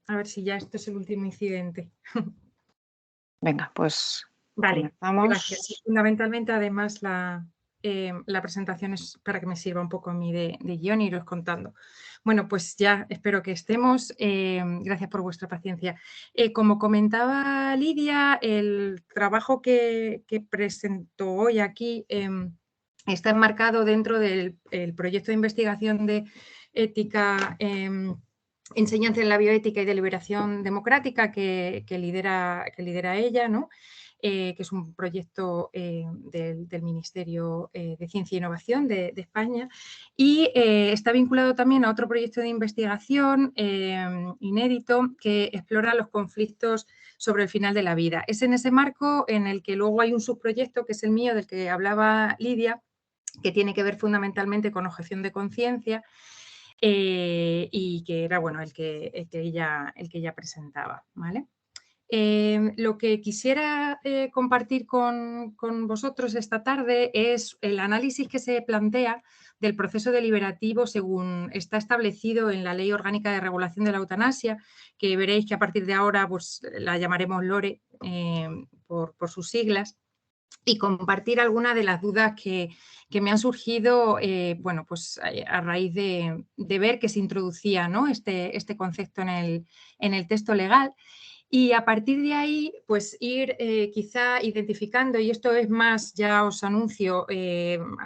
A ver si ya esto es el último incidente. Venga, pues Vale, gracias. Sí, comenzamos. fundamentalmente, además, la presentación es para que me sirva un poco a mí de guión y iros contando. Bueno, pues ya espero que estemos. Gracias por vuestra paciencia. Como comentaba Lidia, el trabajo que presento hoy aquí está enmarcado dentro del proyecto de investigación de ética, enseñanza en la bioética y deliberación democrática que lidera ella, ¿no? Que es un proyecto del Ministerio de Ciencia e Innovación de España, y está vinculado también a otro proyecto de investigación inédito que explora los conflictos sobre el final de la vida. Es en ese marco en el que luego hay un subproyecto, que es el mío, del que hablaba Lidia, que tiene que ver fundamentalmente con objeción de conciencia, y que era bueno, el que ella presentaba, ¿vale? Lo que quisiera compartir con vosotros esta tarde es el análisis que se plantea del proceso deliberativo según está establecido en la Ley Orgánica de Regulación de la Eutanasia, que veréis que a partir de ahora pues, la llamaremos LORE por sus siglas, y compartir algunas de las dudas que me han surgido bueno, pues, a raíz de ver que se introducía, ¿no? este concepto en el texto legal. Y a partir de ahí, pues ir quizá identificando, y esto es más, ya os anuncio,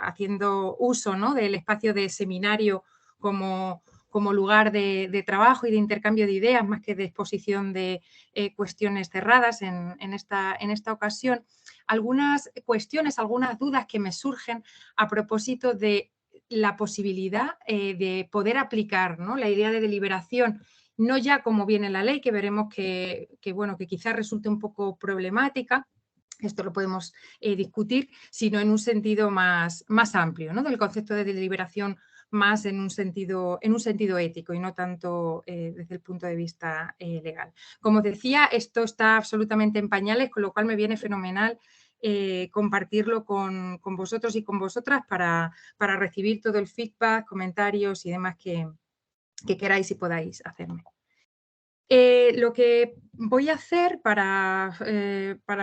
haciendo uso, ¿no? del espacio de seminario como lugar de trabajo y de intercambio de ideas, más que de exposición de cuestiones cerradas en esta ocasión, algunas cuestiones, algunas dudas que me surgen a propósito de la posibilidad de poder aplicar, ¿no? la idea de deliberación, no ya como viene la ley, que veremos bueno, que quizás resulte un poco problemática, esto lo podemos discutir, sino en un sentido más amplio, ¿no? del concepto de deliberación, más en un sentido ético y no tanto desde el punto de vista legal. Como os decía, esto está absolutamente en pañales, con lo cual me viene fenomenal compartirlo con vosotros y con vosotras para recibir todo el feedback, comentarios y demás que queráis y podáis hacerme. Lo que voy a hacer para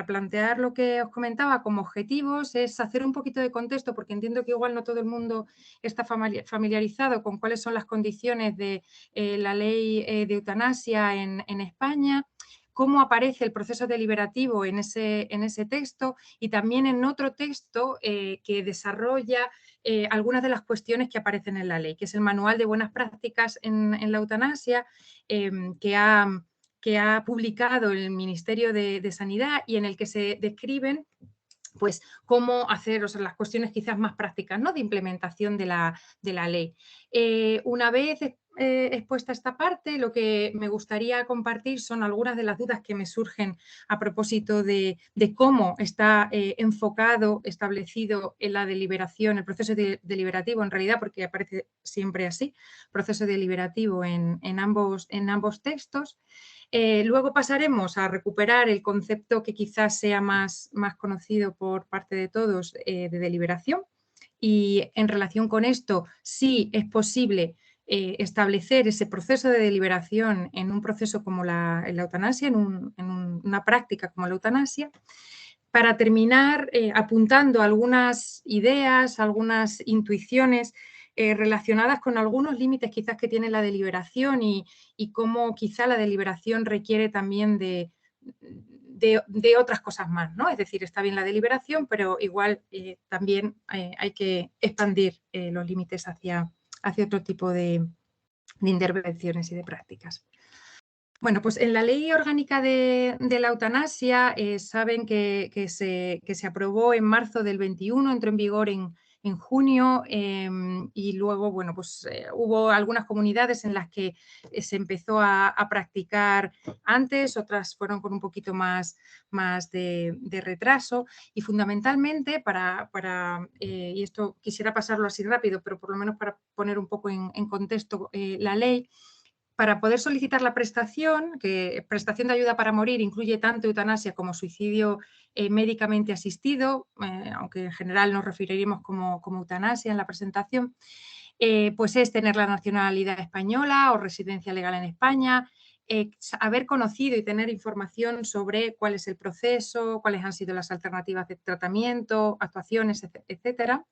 plantear lo que os comentaba como objetivos es hacer un poquito de contexto, porque entiendo que igual no todo el mundo está familiarizado con cuáles son las condiciones de la ley de eutanasia en España, cómo aparece el proceso deliberativo en ese texto y también en otro texto que desarrolla algunas de las cuestiones que aparecen en la ley, que es el Manual de Buenas Prácticas en la Eutanasia, que ha publicado el Ministerio de Sanidad y en el que se describen pues cómo hacer, o sea, las cuestiones quizás más prácticas, ¿no? de implementación de la ley. Una vez expuesta esta parte, lo que me gustaría compartir son algunas de las dudas que me surgen a propósito de cómo está enfocado, establecido en la deliberación, el proceso deliberativo en realidad, porque aparece siempre así, proceso deliberativo en ambos textos. Luego pasaremos a recuperar el concepto que quizás sea más conocido por parte de todos de deliberación, y en relación con esto, sí es posible establecer ese proceso de deliberación en un proceso como la eutanasia, en una práctica como la eutanasia, para terminar apuntando algunas ideas, algunas intuiciones relacionadas con algunos límites quizás que tiene la deliberación y cómo quizá la deliberación requiere también de otras cosas más, ¿no? Es decir, está bien la deliberación, pero igual también hay que expandir los límites hacia otro tipo de intervenciones y de prácticas. Bueno, pues en la Ley Orgánica de la Eutanasia saben que se aprobó en marzo del 21, entró en vigor en junio, y luego, bueno, pues hubo algunas comunidades en las que se empezó a practicar antes, otras fueron con un poquito más de retraso, y fundamentalmente y esto quisiera pasarlo así rápido, pero por lo menos para poner un poco en contexto la ley. Para poder solicitar la prestación, que prestación de ayuda para morir incluye tanto eutanasia como suicidio médicamente asistido, aunque en general nos referiremos como eutanasia en la presentación, pues es tener la nacionalidad española o residencia legal en España, haber conocido y tener información sobre cuál es el proceso, cuáles han sido las alternativas de tratamiento, actuaciones, etcétera.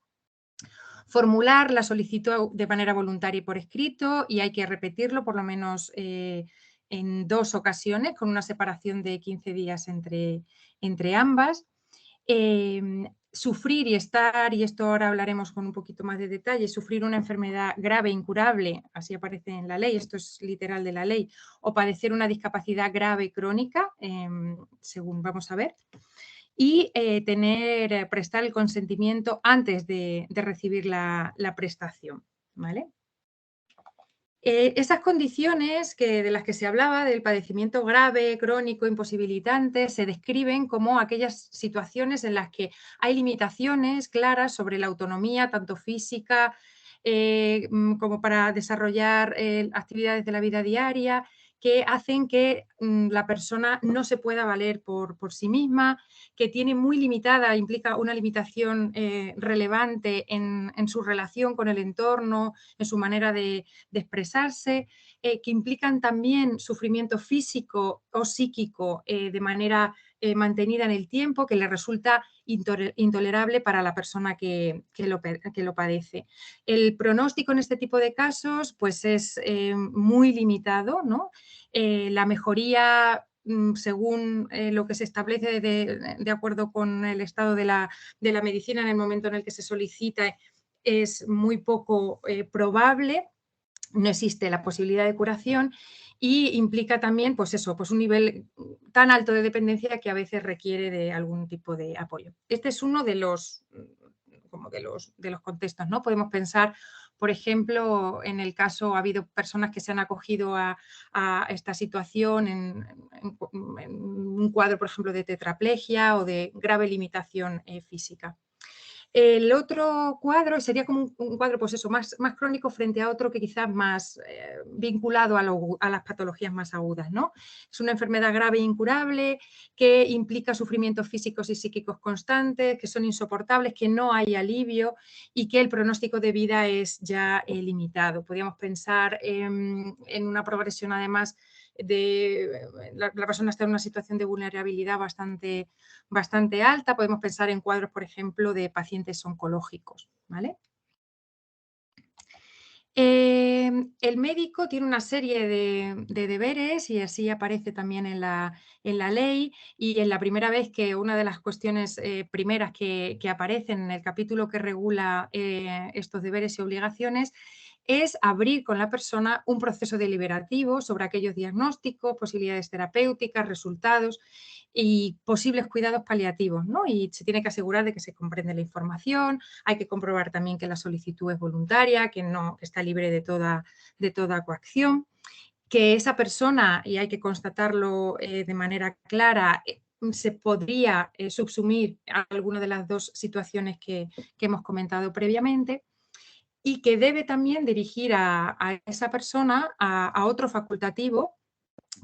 Formular la solicitud de manera voluntaria y por escrito, y hay que repetirlo por lo menos en 2 ocasiones, con una separación de 15 días entre ambas. Sufrir y estar, y esto ahora hablaremos con un poquito más de detalle, sufrir una enfermedad grave, incurable, así aparece en la ley, esto es literal de la ley, o padecer una discapacidad grave crónica, según vamos a ver, y prestar el consentimiento antes de recibir la prestación, ¿vale? Esas condiciones de las que se hablaba, del padecimiento grave, crónico, imposibilitante, se describen como aquellas situaciones en las que hay limitaciones claras sobre la autonomía, tanto física como para desarrollar actividades de la vida diaria, que hacen que la persona no se pueda valer por sí misma, que tiene muy limitada, implica una limitación relevante en su relación con el entorno, en su manera de expresarse, que implican también sufrimiento físico o psíquico de manera mantenida en el tiempo, que le resulta intolerable para la persona que lo padece. El pronóstico en este tipo de casos pues es muy limitado, ¿no? La mejoría según lo que se establece de acuerdo con el estado de la medicina en el momento en el que se solicita es muy poco probable. No existe la posibilidad de curación y implica también, pues eso, pues un nivel tan alto de dependencia que a veces requiere de algún tipo de apoyo. Este es uno de los, como de los contextos, ¿no? Podemos pensar, por ejemplo, en el caso, ha habido personas que se han acogido a esta situación en un cuadro, por ejemplo, de tetraplegia o de grave limitación física. El otro cuadro sería como un cuadro pues eso, más crónico frente a otro que quizás más vinculado a las patologías más agudas, ¿no? Es una enfermedad grave e incurable que implica sufrimientos físicos y psíquicos constantes, que son insoportables, que no hay alivio y que el pronóstico de vida es ya limitado. Podríamos pensar en una progresión además la persona está en una situación de vulnerabilidad bastante alta. Podemos pensar en cuadros, por ejemplo, de pacientes oncológicos, ¿vale? El médico tiene una serie de deberes y así aparece también en la ley, y en la primera vez que una de las cuestiones primeras que aparecen en el capítulo que regula estos deberes y obligaciones es abrir con la persona un proceso deliberativo sobre aquellos diagnósticos, posibilidades terapéuticas, resultados y posibles cuidados paliativos, ¿no? Y se tiene que asegurar de que se comprende la información, hay que comprobar también que la solicitud es voluntaria, que está libre de toda coacción, que esa persona, y hay que constatarlo de manera clara, se podría subsumir a alguna de las 2 situaciones que hemos comentado previamente, y que debe también dirigir a esa persona a otro facultativo,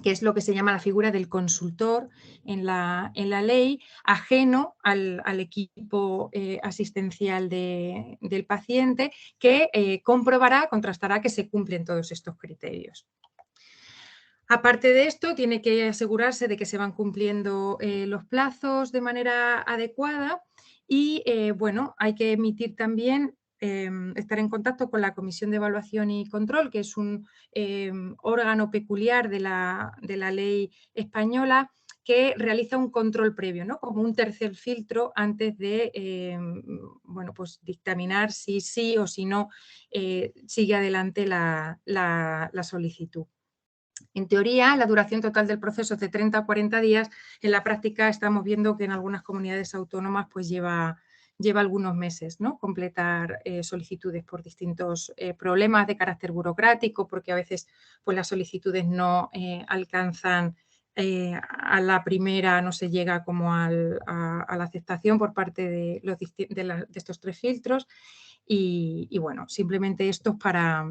que es lo que se llama la figura del consultor en la ley, ajeno al equipo asistencial del paciente, que comprobará, contrastará que se cumplen todos estos criterios. Aparte de esto, tiene que asegurarse de que se van cumpliendo los plazos de manera adecuada y, bueno, hay que emitir también, estar en contacto con la Comisión de Evaluación y Control, que es un órgano peculiar de la ley española que realiza un control previo, ¿no? Como un tercer filtro antes de, bueno, pues dictaminar si sí o si no sigue adelante la solicitud. En teoría, la duración total del proceso es de 30 a 40 días. En la práctica estamos viendo que en algunas comunidades autónomas pues lleva algunos meses, ¿no? Completar solicitudes por distintos problemas de carácter burocrático, porque a veces pues, las solicitudes no alcanzan a la primera, no se llega como a la aceptación por parte de estos 3 filtros. Y bueno, simplemente esto es para,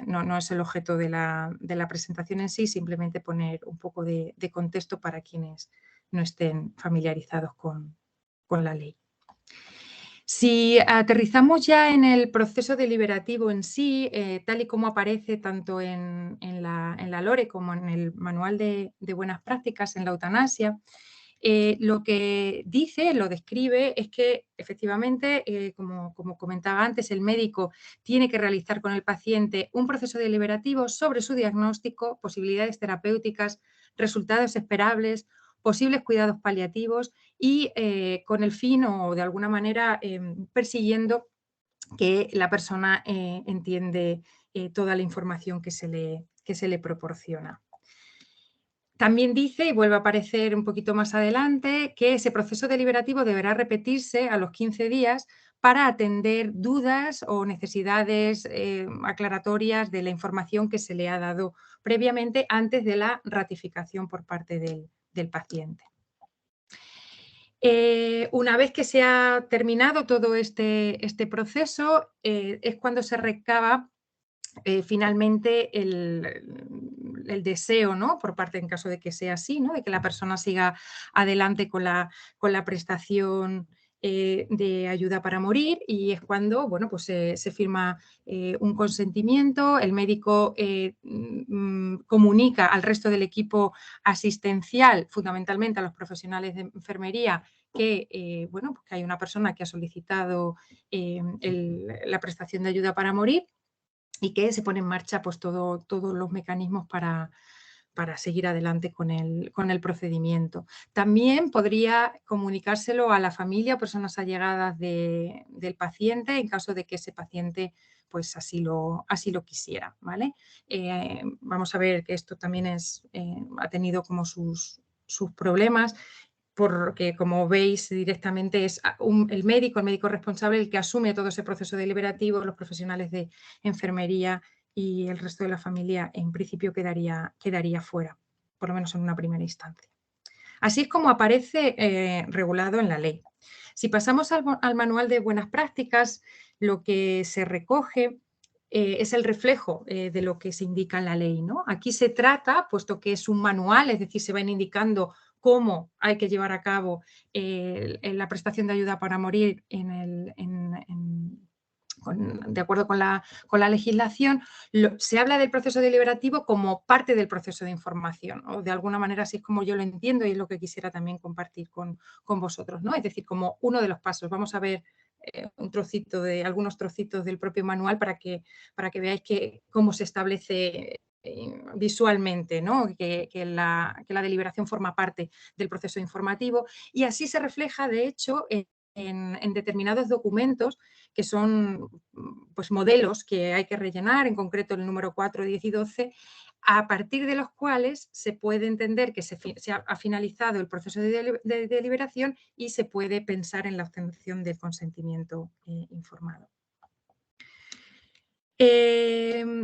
no es el objeto de la presentación en sí, simplemente poner un poco de contexto para quienes no estén familiarizados con la ley. Si aterrizamos ya en el proceso deliberativo en sí, tal y como aparece tanto en la LORE como en el Manual de Buenas Prácticas en la Eutanasia, lo que dice, lo describe, es que efectivamente, como comentaba antes, el médico tiene que realizar con el paciente un proceso deliberativo sobre su diagnóstico, posibilidades terapéuticas, resultados esperables, posibles cuidados paliativos y con el fin o de alguna manera persiguiendo que la persona entiende toda la información que se le proporciona. También dice, y vuelve a aparecer un poquito más adelante, que ese proceso deliberativo deberá repetirse a los 15 días para atender dudas o necesidades aclaratorias de la información que se le ha dado previamente antes de la ratificación por parte del paciente. Una vez que se ha terminado todo este proceso, es cuando se recaba finalmente el deseo, ¿no? Por parte, en caso de que sea así, ¿no? De que la persona siga adelante con la prestación de ayuda para morir, y es cuando, bueno, pues se firma un consentimiento, el médico comunica al resto del equipo asistencial, fundamentalmente a los profesionales de enfermería, que, bueno, que hay una persona que ha solicitado la prestación de ayuda para morir, y que se pone en marcha pues todos los mecanismos para seguir adelante con el procedimiento. También podría comunicárselo a la familia o personas allegadas del paciente en caso de que ese paciente pues así lo quisiera, ¿vale? Vamos a ver que esto también ha tenido como sus problemas, porque, como veis, directamente es el médico responsable el que asume todo ese proceso deliberativo. Los profesionales de enfermería y el resto de la familia en principio quedaría fuera, por lo menos en una primera instancia. Así es como aparece regulado en la ley. Si pasamos al Manual de Buenas Prácticas, lo que se recoge es el reflejo de lo que se indica en la ley, ¿no? Aquí se trata, puesto que es un manual, es decir, se van indicando cómo hay que llevar a cabo la prestación de ayuda para morir de acuerdo con la legislación. Se habla del proceso deliberativo como parte del proceso de información, o de alguna manera así es como yo lo entiendo y es lo que quisiera también compartir con vosotros, ¿no? Es decir, como uno de los pasos. Vamos a ver algunos trocitos del propio manual para que veáis cómo se establece visualmente, ¿no? que la deliberación forma parte del proceso informativo, y así se refleja, de hecho, en determinados documentos que son pues, modelos que hay que rellenar, en concreto el número 4, 10 y 12, a partir de los cuales se puede entender que se ha finalizado el proceso de deliberación y se puede pensar en la obtención del consentimiento informado.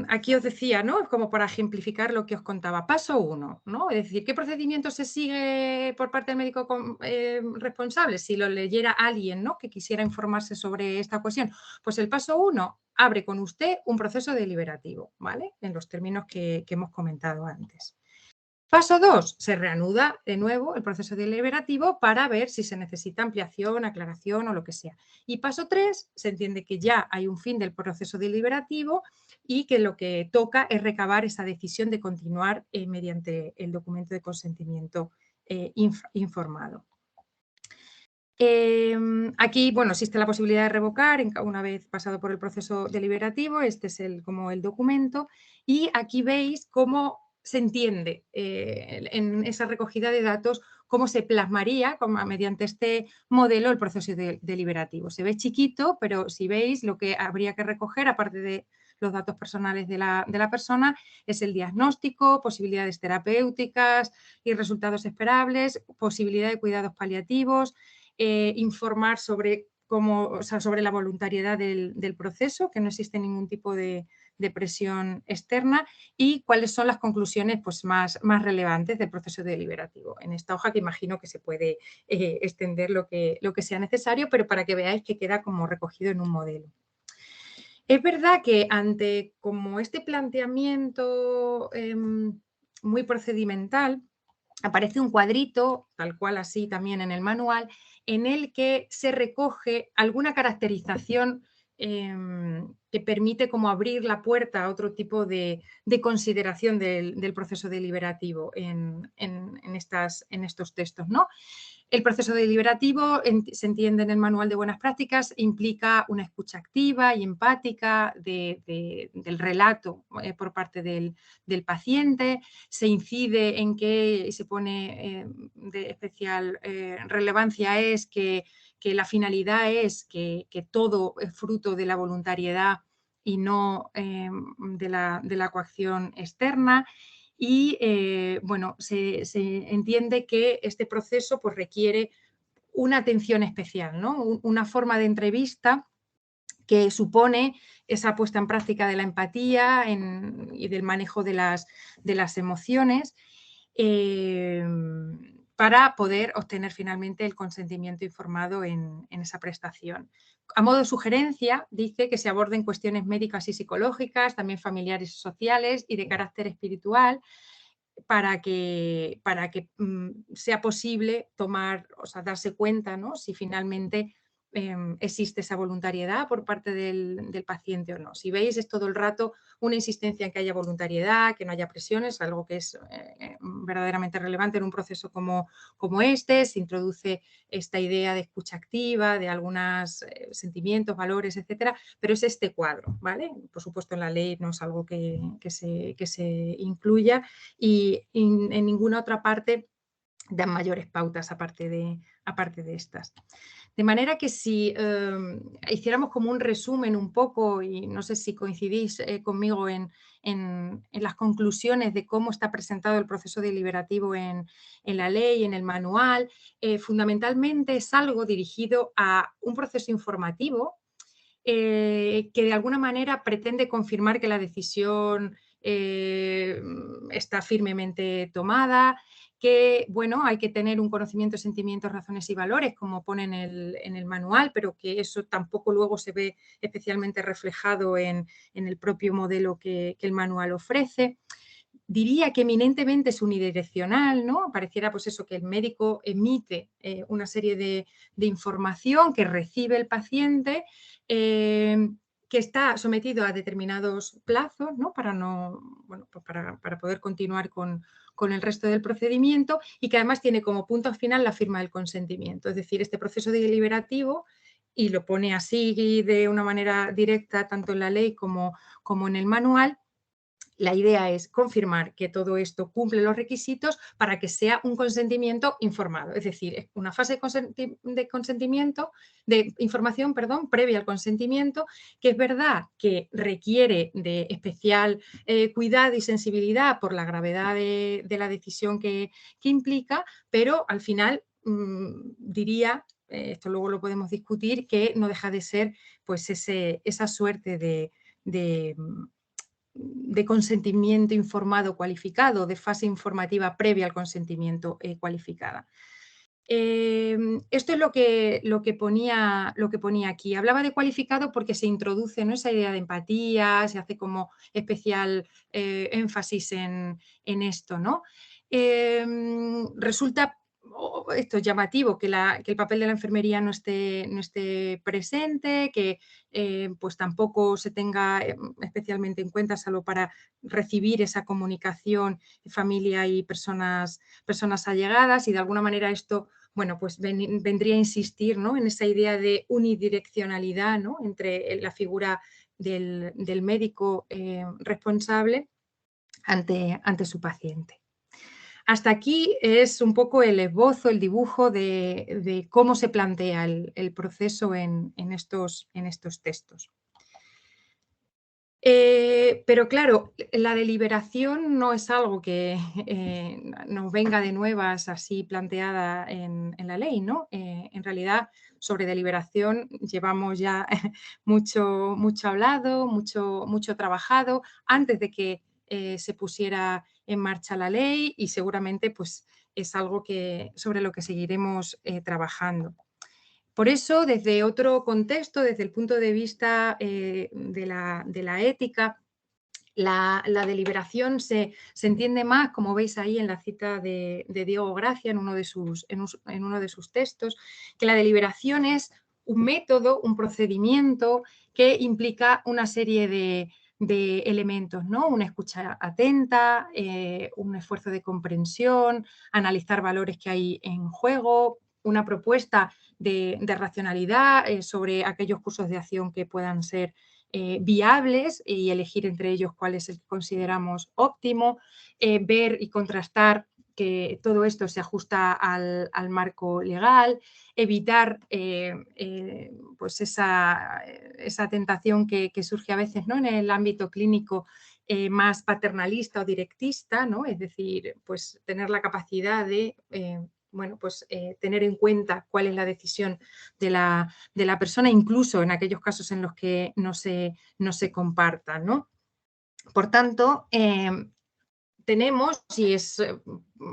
Aquí os decía, ¿no? Como para ejemplificar lo que os contaba. Paso 1, ¿no? Es decir, ¿qué procedimiento se sigue por parte del médico responsable? Si lo leyera alguien, ¿no? Que quisiera informarse sobre esta cuestión. Pues el paso 1 abre con usted un proceso deliberativo, ¿vale? En los términos que hemos comentado antes. Paso 2, se reanuda de nuevo el proceso deliberativo para ver si se necesita ampliación, aclaración o lo que sea. Y paso 3, se entiende que ya hay un fin del proceso deliberativo y que lo que toca es recabar esa decisión de continuar mediante el documento de consentimiento informado. Aquí, bueno, existe la posibilidad de revocar una vez pasado por el proceso deliberativo. Este es como el documento, y aquí veis cómo se entiende en esa recogida de datos, cómo se plasmaría mediante este modelo el proceso deliberativo. Se ve chiquito, pero si veis, lo que habría que recoger, aparte de los datos personales de la persona, es el diagnóstico, posibilidades terapéuticas y resultados esperables, posibilidad de cuidados paliativos, informar sobre sobre la voluntariedad del proceso, que no existe ningún tipo de presión externa, y cuáles son las conclusiones pues, más relevantes del proceso deliberativo. En esta hoja, que imagino que se puede extender lo que sea necesario, pero para que veáis que queda como recogido en un modelo. Es verdad que ante como este planteamiento muy procedimental, aparece un cuadrito, tal cual así también en el manual, en el que se recoge alguna caracterización que permite como abrir la puerta a otro tipo de consideración del proceso deliberativo en estos textos, ¿no? El proceso deliberativo, se entiende en el Manual de Buenas Prácticas, implica una escucha activa y empática del relato por parte del paciente. Se incide en que se pone de especial relevancia es que la finalidad es que todo es fruto de la voluntariedad y no de la coacción externa. Y bueno, se entiende que este proceso pues, requiere una atención especial, ¿no? Una forma de entrevista que supone esa puesta en práctica de la empatía y del manejo de las emociones para poder obtener finalmente el consentimiento informado en esa prestación. A modo de sugerencia, dice que se aborden cuestiones médicas y psicológicas, también familiares y sociales y de carácter espiritual, para que sea posible tomar, o sea, darse cuenta, ¿no? Si finalmente existe esa voluntariedad por parte del paciente o no. Si veis, es todo el rato una insistencia en que haya voluntariedad, que no haya presiones, algo que es verdaderamente relevante en un proceso como este. Se introduce esta idea de escucha activa, de algunos sentimientos, valores, etcétera, pero es este cuadro, ¿vale? Por supuesto, en la ley no es algo que se incluya y en ninguna otra parte dan mayores pautas aparte de estas. De manera que si hiciéramos como un resumen un poco, y no sé si coincidís conmigo en las conclusiones de cómo está presentado el proceso deliberativo en la ley, en el manual, fundamentalmente es algo dirigido a un proceso informativo que de alguna manera pretende confirmar que la decisión está firmemente tomada, que bueno, hay que tener un conocimiento, sentimientos, razones y valores, como pone en el manual, pero que eso tampoco luego se ve especialmente reflejado en el propio modelo que el manual ofrece. Diría que eminentemente es unidireccional, ¿no? Pareciera pues eso, que el médico emite una serie de información que recibe el paciente, que está sometido a determinados plazos, ¿no? Bueno, pues para poder continuar con el resto del procedimiento, y que además tiene como punto final la firma del consentimiento. Es decir, este proceso deliberativo, y lo pone así de una manera directa tanto en la ley como en el manual, la idea es confirmar que todo esto cumple los requisitos para que sea un consentimiento informado, es decir, es una fase de consentimiento, de información, perdón, previa al consentimiento, que es verdad que requiere de especial cuidado y sensibilidad por la gravedad de la decisión que implica, pero al final diría, esto luego lo podemos discutir, que no deja de ser pues esa suerte de consentimiento informado cualificado, de fase informativa previa al consentimiento cualificada. Esto es lo que ponía aquí. Hablaba de cualificado porque se introduce, ¿no?, esa idea de empatía, se hace como especial énfasis en esto, ¿no? Resulta esto llamativo que el papel de la enfermería no esté presente, que pues tampoco se tenga especialmente en cuenta, salvo para recibir esa comunicación familia y personas allegadas, y de alguna manera esto, bueno, pues vendría a insistir, ¿no?, en esa idea de unidireccionalidad, ¿no?, entre la figura del médico responsable ante su paciente. Hasta aquí es un poco el esbozo, el dibujo de cómo se plantea el proceso en estos textos. Pero claro, la deliberación no es algo que nos venga de nuevas así planteada en la ley, ¿no? En realidad, sobre deliberación llevamos ya mucho hablado, mucho trabajado antes de que se pusiera en marcha la ley, y seguramente pues, es algo sobre lo que seguiremos trabajando. Por eso, desde otro contexto, desde el punto de vista de la ética, La deliberación se entiende más, como veis ahí en la cita de Diego Gracia en uno de sus textos, que la deliberación es un método, un procedimiento que implica una serie de elementos, ¿no? Una escucha atenta, un esfuerzo de comprensión, analizar valores que hay en juego, una propuesta de racionalidad sobre aquellos cursos de acción que puedan ser viables y elegir entre ellos cuál es el que consideramos óptimo, ver y contrastar que todo esto se ajusta al marco legal, evitar pues esa tentación que surge a veces, ¿no?, en el ámbito clínico más paternalista o directista, ¿no? Es decir, pues tener la capacidad de tener en cuenta cuál es la decisión de la persona, incluso en aquellos casos en los que no se compartan, ¿no? Por tanto, tenemos, si es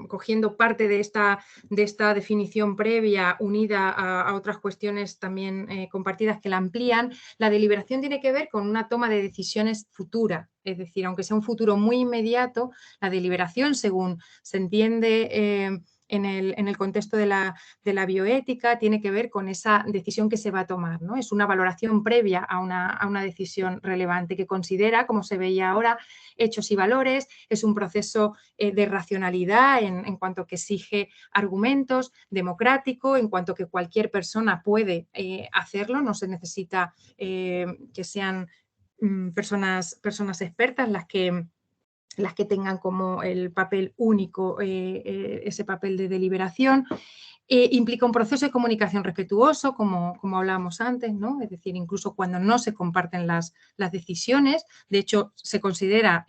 cogiendo parte de esta definición previa unida a otras cuestiones también compartidas que la amplían, la deliberación tiene que ver con una toma de decisiones futura, es decir, aunque sea un futuro muy inmediato, la deliberación, según se entiende en el contexto de la bioética, tiene que ver con esa decisión que se va a tomar, ¿no? Es una valoración previa a una decisión relevante que considera, como se veía ahora, hechos y valores, es un proceso de racionalidad en cuanto que exige argumentos, democrático, en cuanto que cualquier persona puede hacerlo, no se necesita que sean personas expertas las que tengan como el papel único, ese papel de deliberación. Implica un proceso de comunicación respetuoso, como hablábamos antes, ¿no? Es decir, incluso cuando no se comparten las decisiones, de hecho, se considera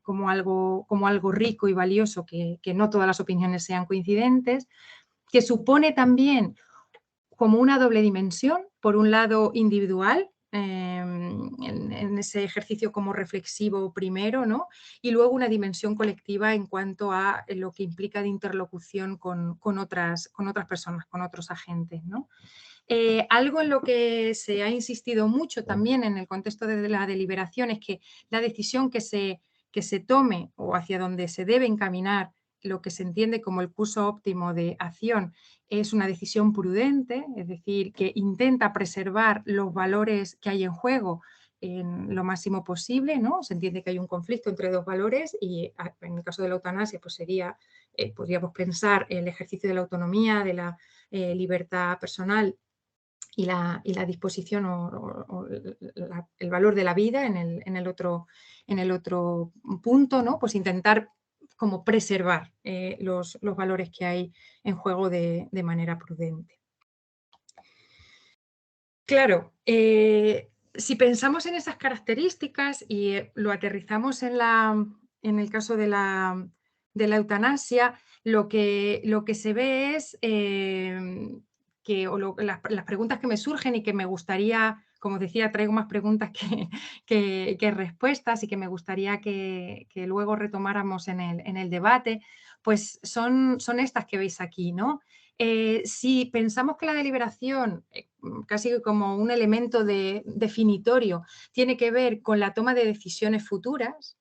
como algo rico y valioso que no todas las opiniones sean coincidentes, que supone también como una doble dimensión, por un lado individual, en ese ejercicio como reflexivo primero, ¿no? Y luego una dimensión colectiva en cuanto a lo que implica de interlocución con otras personas, con otros agentes, ¿no? Algo en lo que se ha insistido mucho también en el contexto de la deliberación es que la decisión que se tome o hacia donde se debe encaminar lo que se entiende como el curso óptimo de acción es una decisión prudente, es decir, que intenta preservar los valores que hay en juego en lo máximo posible, ¿no? Se entiende que hay un conflicto entre dos valores y en el caso de la eutanasia pues podríamos pensar el ejercicio de la autonomía, de la libertad personal y la disposición o el valor de la vida en el otro punto, ¿no? Pues intentar como preservar los valores que hay en juego de manera prudente. Claro, si pensamos en esas características y lo aterrizamos en el caso de la eutanasia, lo que se ve es las preguntas que me surgen y que me gustaría, como decía, traigo más preguntas que respuestas y que me gustaría que luego retomáramos en el debate, pues son estas que veis aquí, ¿no? Si pensamos que la deliberación, casi como un elemento definitorio, tiene que ver con la toma de decisiones futuras,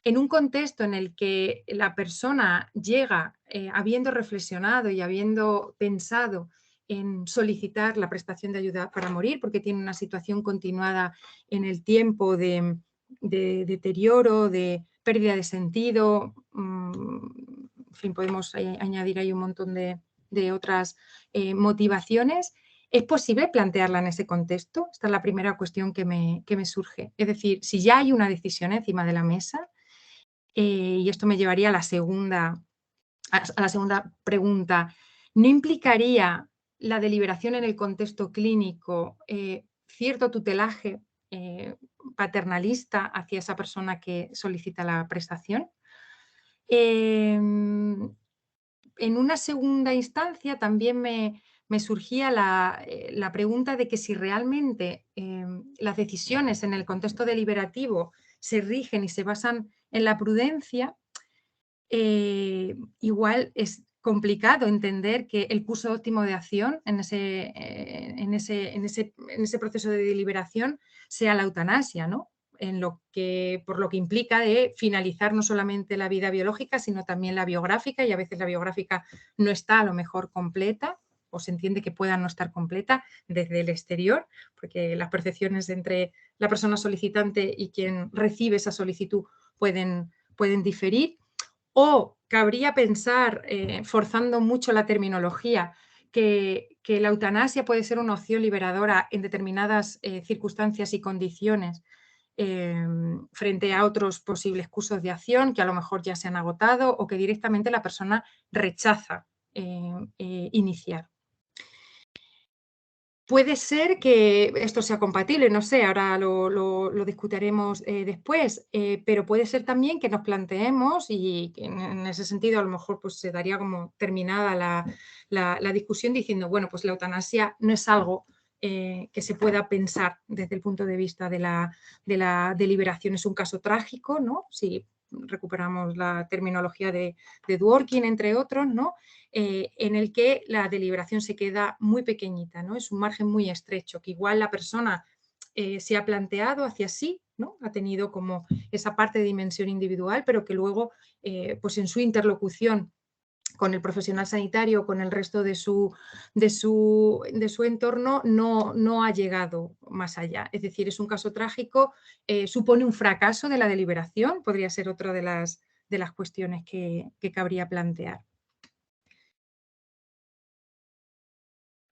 en un contexto en el que la persona llega habiendo reflexionado y habiendo pensado en solicitar la prestación de ayuda para morir, porque tiene una situación continuada en el tiempo de deterioro, de pérdida de sentido, en fin, podemos añadir ahí un montón de otras motivaciones. ¿Es posible plantearla en ese contexto? Esta es la primera cuestión que me surge. Es decir, si ya hay una decisión encima de la mesa, y esto me llevaría a la segunda pregunta, ¿no implicaría la deliberación en el contexto clínico cierto tutelaje paternalista hacia esa persona que solicita la prestación? En una segunda instancia también me surgía la pregunta de que si realmente las decisiones en el contexto deliberativo se rigen y se basan en la prudencia, igual es complicado entender que el curso óptimo de acción en ese proceso de deliberación sea la eutanasia, ¿no? por lo que implica de finalizar no solamente la vida biológica, sino también la biográfica, y a veces la biográfica no está a lo mejor completa, o se entiende que pueda no estar completa desde el exterior, porque las percepciones entre la persona solicitante y quien recibe esa solicitud pueden diferir. O cabría pensar, forzando mucho la terminología, que la eutanasia puede ser una opción liberadora en determinadas circunstancias y condiciones, frente a otros posibles cursos de acción que a lo mejor ya se han agotado o que directamente la persona rechaza iniciar. Puede ser que esto sea compatible, no sé, ahora lo discutiremos después, pero puede ser también que nos planteemos, y que en ese sentido a lo mejor pues, se daría como terminada la discusión diciendo, bueno, pues la eutanasia no es algo que se pueda pensar desde el punto de vista de la deliberación, es un caso trágico, ¿no? Si recuperamos la terminología de Dworkin, entre otros, ¿no? En el que la deliberación se queda muy pequeñita, ¿no? Es un margen muy estrecho, que igual la persona se ha planteado hacia sí, ¿no? Ha tenido como esa parte de dimensión individual, pero que luego, pues en su interlocución con el profesional sanitario, con el resto de su entorno, no ha llegado más allá. Es decir, es un caso trágico, supone un fracaso de la deliberación, podría ser otra de las cuestiones que cabría plantear.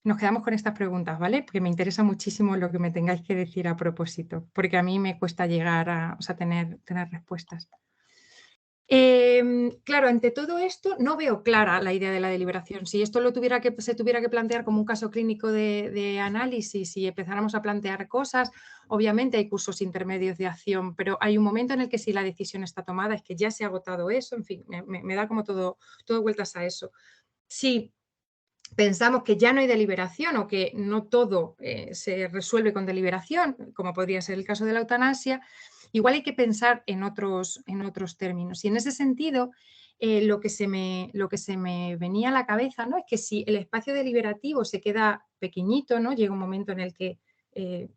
Nos quedamos con estas preguntas, ¿vale? Porque me interesa muchísimo lo que me tengáis que decir a propósito, porque a mí me cuesta llegar a tener respuestas. Claro, ante todo esto no veo clara la idea de la deliberación. Si esto se tuviera que plantear como un caso clínico de análisis y empezáramos a plantear cosas, obviamente hay cursos intermedios de acción, pero hay un momento en el que si la decisión está tomada es que ya se ha agotado eso, en fin, me da como todo vueltas a eso. Si pensamos que ya no hay deliberación o que no todo se resuelve con deliberación, como podría ser el caso de la eutanasia, igual hay que pensar en otros términos. Y en ese sentido, lo que se me venía a la cabeza, ¿no? Es que si el espacio deliberativo se queda pequeñito, ¿no? Llega un momento en el que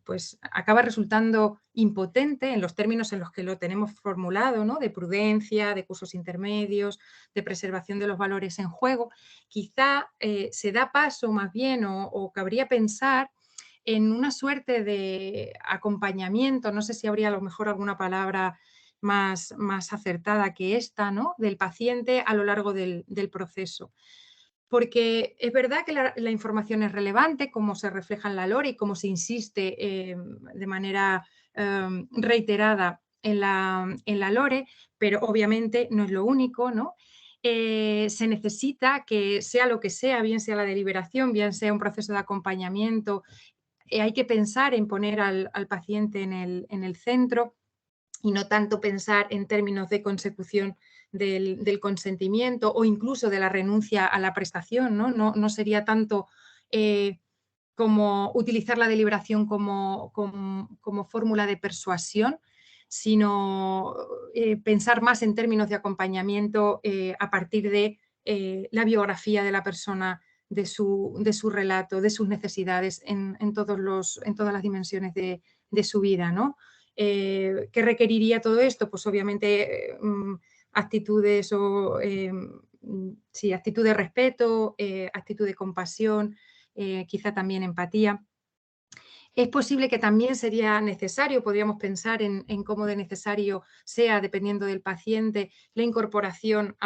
pues acaba resultando impotente en los términos en los que lo tenemos formulado, ¿no? De prudencia, de cursos intermedios, de preservación de los valores en juego. Quizá se da paso más bien o cabría pensar en una suerte de acompañamiento, no sé si habría a lo mejor alguna palabra más acertada que esta, ¿no? Del paciente a lo largo del proceso. Porque es verdad que la información es relevante, como se refleja en la LORE y como se insiste de manera reiterada en la LORE, pero obviamente no es lo único, ¿no? Se necesita que sea lo que sea, bien sea la deliberación, bien sea un proceso de acompañamiento, hay que pensar en poner al paciente en el centro y no tanto pensar en términos de consecución del consentimiento o incluso de la renuncia a la prestación, ¿no? No sería tanto como utilizar la deliberación como fórmula de persuasión, sino pensar más en términos de acompañamiento a partir de la biografía de la persona, de su relato, de sus necesidades en todas las dimensiones de su vida, ¿no? ¿Qué requeriría todo esto? Pues obviamente actitudes actitud de respeto, actitud de compasión, quizá también empatía. Es posible que también sería necesario, podríamos pensar en cómo de necesario sea, dependiendo del paciente, la incorporación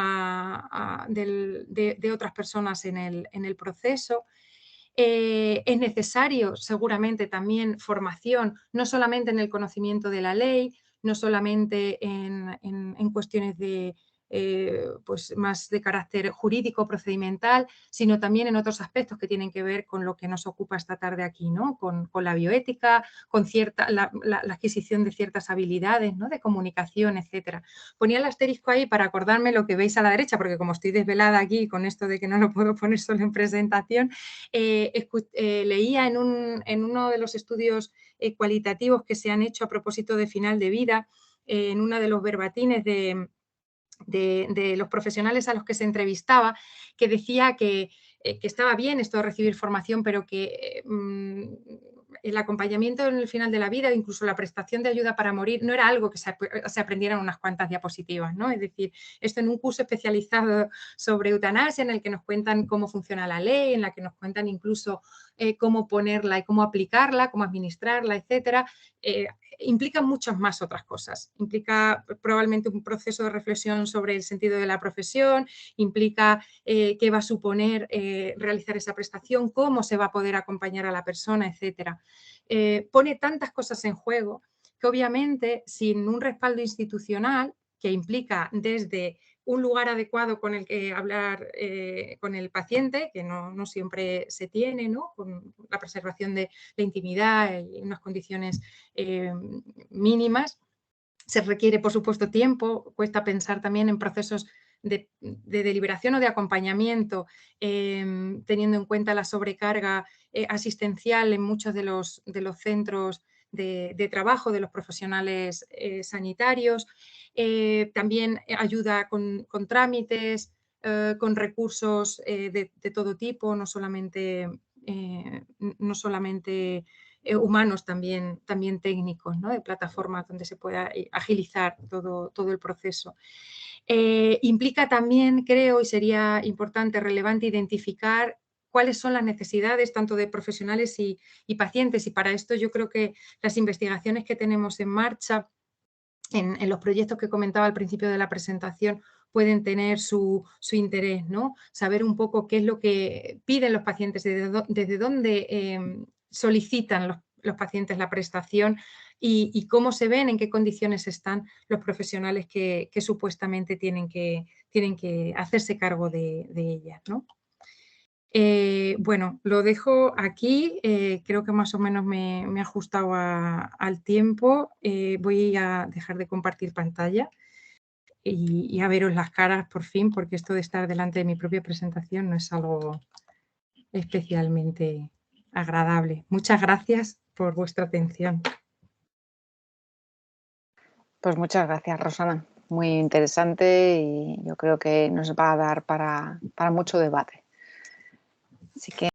de otras personas en el proceso. Es necesario seguramente también formación, no solamente en el conocimiento de la ley, no solamente en cuestiones pues más de carácter jurídico, procedimental, sino también en otros aspectos que tienen que ver con lo que nos ocupa esta tarde aquí, ¿no? Con la bioética, con la adquisición de ciertas habilidades, ¿no? De comunicación, etcétera. Ponía el asterisco ahí para acordarme lo que veis a la derecha, porque como estoy desvelada aquí con esto de que no lo puedo poner solo en presentación, leía en uno de los estudios cualitativos que se han hecho a propósito de final de vida, en uno de los verbatines de los profesionales a los que se entrevistaba, que decía que estaba bien esto de recibir formación, pero que el acompañamiento en el final de la vida, incluso la prestación de ayuda para morir, no era algo que se aprendiera en unas cuantas diapositivas, ¿no? Es decir, esto en un curso especializado sobre eutanasia, en el que nos cuentan cómo funciona la ley, en la que nos cuentan incluso cómo ponerla y cómo aplicarla, cómo administrarla, etcétera, implica muchas más otras cosas. Implica probablemente un proceso de reflexión sobre el sentido de la profesión, implica qué va a suponer realizar esa prestación, cómo se va a poder acompañar a la persona, etcétera. Pone tantas cosas en juego que obviamente sin un respaldo institucional que implica desde un lugar adecuado con el que hablar con el paciente, que no siempre se tiene, ¿no? Con la preservación de la intimidad y unas condiciones mínimas. Se requiere, por supuesto, tiempo, cuesta pensar también en procesos de deliberación o de acompañamiento, teniendo en cuenta la sobrecarga asistencial en muchos de los centros de trabajo de los profesionales sanitarios. También ayuda con trámites, con recursos de todo tipo, no solamente humanos, también técnicos, ¿no? De plataformas donde se pueda agilizar todo el proceso. Implica también, creo, y sería importante, relevante, identificar cuáles son las necesidades tanto de profesionales y pacientes, y para esto yo creo que las investigaciones que tenemos en marcha en los proyectos que comentaba al principio de la presentación pueden tener su interés, ¿no? Saber un poco qué es lo que piden los pacientes, desde dónde solicitan los pacientes la prestación y cómo se ven, en qué condiciones están los profesionales que supuestamente tienen que hacerse cargo de ellas, ¿no? Bueno, lo dejo aquí, creo que más o menos me he ajustado al tiempo. Voy a dejar de compartir pantalla y a veros las caras por fin, porque esto de estar delante de mi propia presentación no es algo especialmente agradable. Muchas gracias por vuestra atención. Pues muchas gracias, Rosana. Muy interesante y yo creo que nos va a dar para mucho debate. Así que